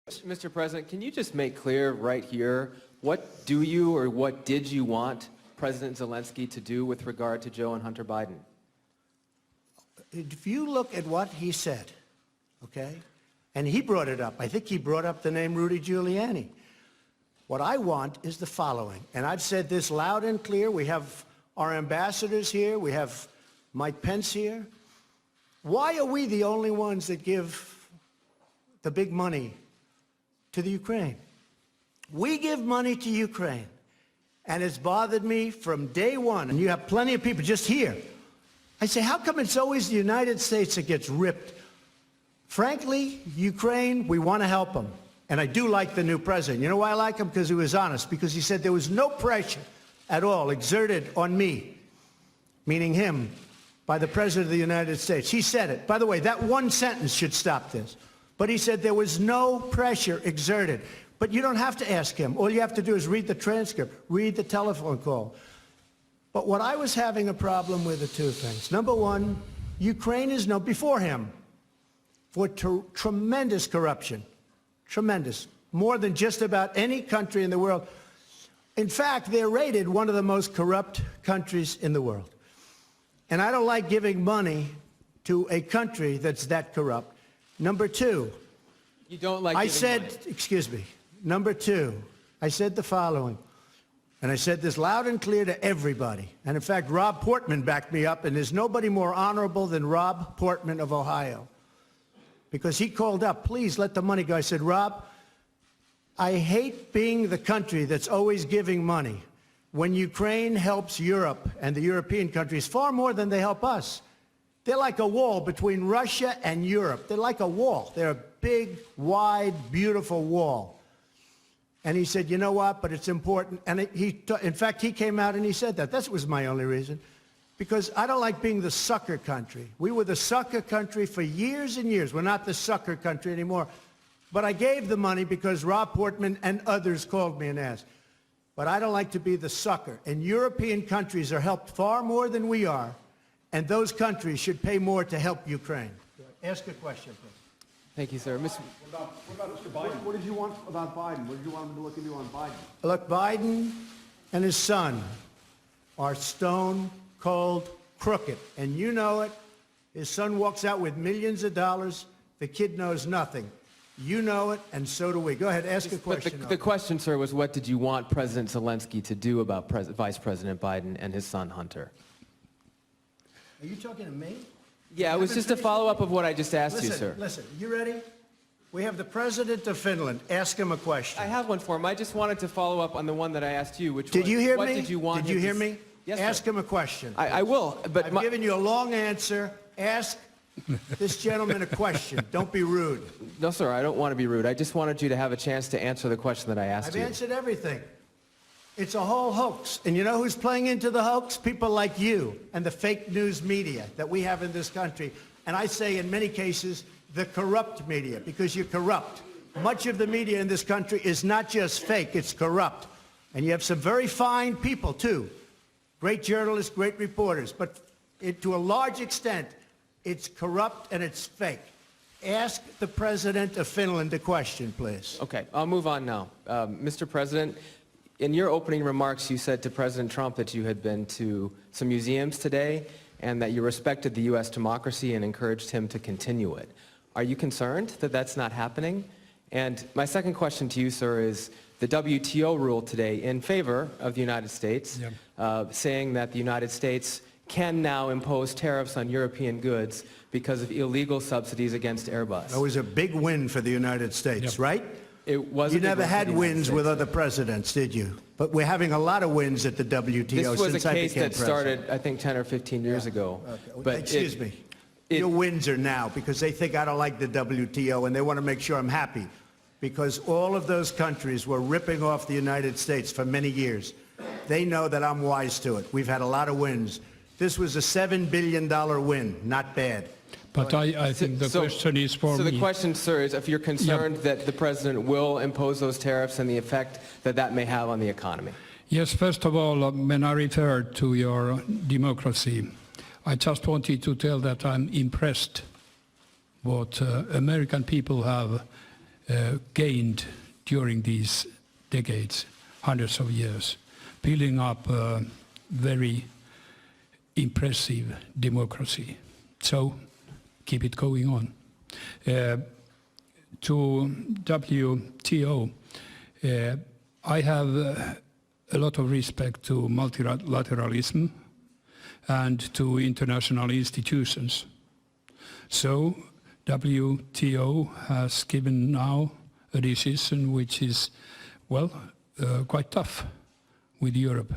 Mr. President, can you just make clear right here, what do you or what did you want President Zelensky to do with regard to Joe and Hunter Biden? If you look at what he said, okay, and he brought it up. I think he brought up the name Rudy Giuliani. What I want is the following, and I've said this loud and clear. We have our ambassadors here. We have Mike Pence here. Why are we the only ones that give the big money to the Ukraine? We give money to Ukraine, and it's bothered me from day one, and you have plenty of people just here. I say, how come it's always the United States that gets ripped? Frankly, Ukraine, we want to help them. And I do like the new president. You know why I like him? Because he was honest. Because he said there was no pressure at all exerted on me, meaning him, by the President of the United States. He said it. By the way, that one sentence should stop this. But he said there was no pressure exerted. But you don't have to ask him. All you have to do is read the transcript, read the telephone call. But what I was having a problem with are two things. Number one, Ukraine is known before him for tremendous corruption. Tremendous. More than just about any country in the world. In fact, they're rated one of the most corrupt countries in the world. And I don't like giving money to a country that's that corrupt. Number two, you don't like I said, money. excuse me, number two, I said the following, and I said this loud and clear to everybody. And in fact, Rob Portman backed me up, and there's nobody more honorable than Rob Portman of Ohio. Because he called up, please let the money go. I said, Rob, I hate being the country that's always giving money when Ukraine helps Europe and the European countries far more than they help us. They're like a wall between Russia and Europe. They're like a wall. They're a big, wide, beautiful wall. And he said, you know what, but it's important. And in fact, he came out and he said that. That was my only reason. Because I don't like being the sucker country. We were the sucker country for years and years. We're not the sucker country anymore. But I gave the money because Rob Portman and others called me and asked. But I don't like to be the sucker. And European countries are helped far more than we are. And those countries should pay more to help Ukraine. Ask a question, please. Thank you, sir. What about Mr. Biden? What did you want about Biden? What did you want him to look into on Biden? Look, Biden and his son are stone cold crooked. And you know it. His son walks out with millions of dollars. The kid knows nothing. You know it, and so do we. Go ahead, ask a question. But the question, sir, was what did you want President Zelensky to do about Vice President Biden and his son Hunter? Are you talking to me? Yeah, it was just a follow-up of what I just asked you, sir. Listen, you ready? We have the President of Finland. Ask him a question. I have one for him. I just wanted to follow up on the one that I asked you, which was, did you hear what me? did you want Did you him hear to me? Yes, ask sir. him a question. I will, but I've given you a long answer. Ask this gentleman a question. Don't be rude. No, sir, I don't want to be rude. I just wanted you to have a chance to answer the question that I asked you. I've answered everything. It's a whole hoax. And you know who's playing into the hoax? People like you and the fake news media that we have in this country. And I say in many cases, the corrupt media, because you're corrupt. Much of the media in this country is not just fake, it's corrupt. And you have some very fine people, too. Great journalists, great reporters. But to a large extent, it's corrupt and it's fake. Ask the President of Finland a question, please. Okay, I'll move on now. Mr. President, in your opening remarks, you said to President Trump that you had been to some museums today and that you respected the U.S. democracy and encouraged him to continue it. Are you concerned that that's not happening? And my second question to you, sir, is the WTO ruled today in favor of the United States, saying that the United States can now impose tariffs on European goods because of illegal subsidies against Airbus. That was a big win for the United States, right? It was. You never had wins with other presidents, did you? But we're having a lot of wins at the WTO this was since a I case became that president. started, I think, 10 or 15 years ago. Okay. But excuse me. Your wins are now because they think I don't like the WTO and they want to make sure I'm happy. Because all of those countries were ripping off the United States for many years. They know that I'm wise to it. We've had a lot of wins. This was a $7 billion win. Not bad. But I think the question is for me. So the question, sir, is if you're concerned that the president will impose those tariffs and the effect that that may have on the economy. Yes, first of all, when I referred to your democracy, I just wanted to tell that I'm impressed what American people have gained during these decades, hundreds of years, building up a very impressive democracy. So keep it going on. To WTO, I have a lot of respect to multilateralism and to international institutions. So WTO has given now a decision which is, well, quite tough with Europe.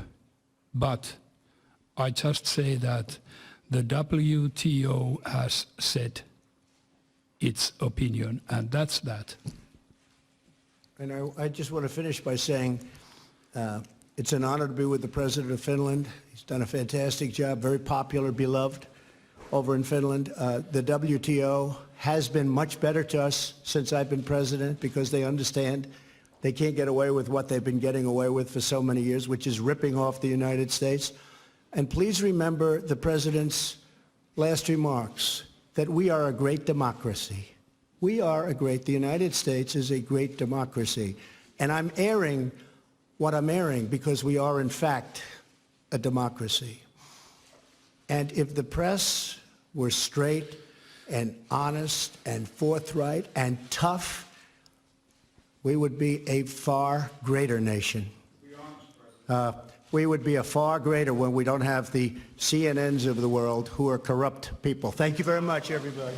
But I just say that the WTO has said its opinion, and that's that. And I just want to finish by saying it's an honor to be with the President of Finland. He's done a fantastic job, very popular, beloved over in Finland. The WTO has been much better to us since I've been president because they understand they can't get away with what they've been getting away with for so many years, which is ripping off the United States. And please remember the President's last remarks, that we are a great democracy. The United States is a great democracy. And I'm airing what I'm airing because we are, in fact, a democracy. And if the press were straight and honest and forthright and tough, we would be a far greater nation. We would be a far greater when we don't have the CNNs of the world who are corrupt people. Thank you very much, everybody.